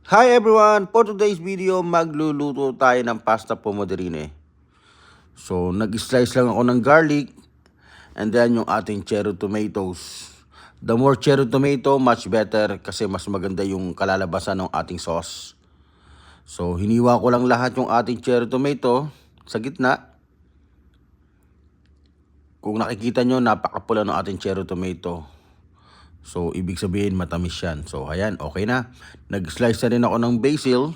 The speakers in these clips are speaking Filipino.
Hi everyone! For today's video, magluluto tayo ng pasta pomoderine. So, nag-slice lang ako ng garlic and then yung ating cherry tomatoes. The more cherry tomato, much better kasi mas maganda yung kalalabasan ng ating sauce. So, hiniwa ko lang lahat yung ating cherry tomato sa gitna. Kung nakikita nyo, napakapula ng ating cherry tomato. So, ibig sabihin matamis yan. So, ayan, okay na. Nag-slice na rin ako ng basil.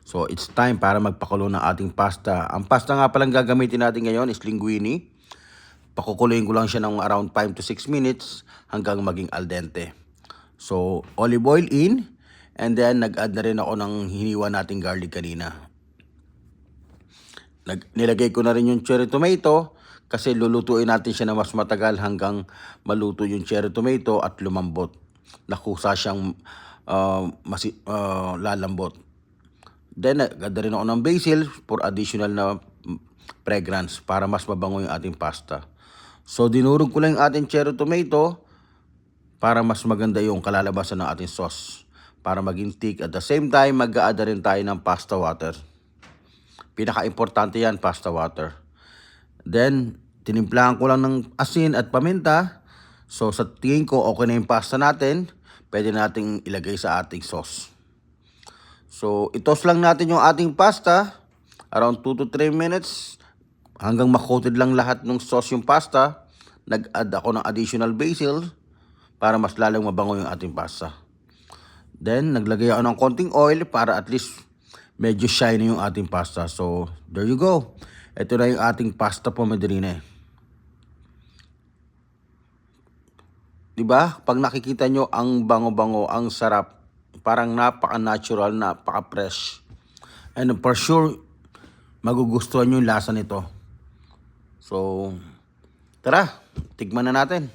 So, it's time para magpakulo ng ating pasta. Ang pasta nga palang gagamitin natin ngayon is linguine. Pakukuluin ko lang siya ng around 5 to 6 minutes hanggang maging al dente. So, olive oil in. And then, nag-add na rin ako ng hiniwa nating garlic kanina. Nilagay ko na rin yung cherry tomato kasi lulutuin natin siya na mas matagal hanggang maluto yung cherry tomato at lumambot. Nakusa siyang lalambot. Then, naganda rin ako ng basil for additional na fragrance para mas mabango yung ating pasta. So, dinurog ko lang yung ating cherry tomato para mas maganda yung kalalabasan ng ating sauce. Para maging thick. At the same time, mag-a-add rin tayo ng pasta water. Pinaka-importante yan, pasta water. Then, tinimplahan ko lang ng asin at paminta. So, sa tingin ko, okay na yung pasta natin. Pwede nating ilagay sa ating sauce. So, itos lang natin yung ating pasta. Around 2 to 3 minutes. Hanggang makoated lang lahat ng sauce yung pasta. Nag-add ako ng additional basil para mas lalong mabango yung ating pasta. Then, naglagay ako ng konting oil para at least medyo shiny yung ating pasta. So, there you go. Ito na yung ating pasta pomoderine. Diba? Pag nakikita nyo, ang bango-bango, ang sarap. Parang napaka-natural, napaka-fresh. And for sure, magugustuhan nyo yung lasa nito. So, tara, tikman na natin.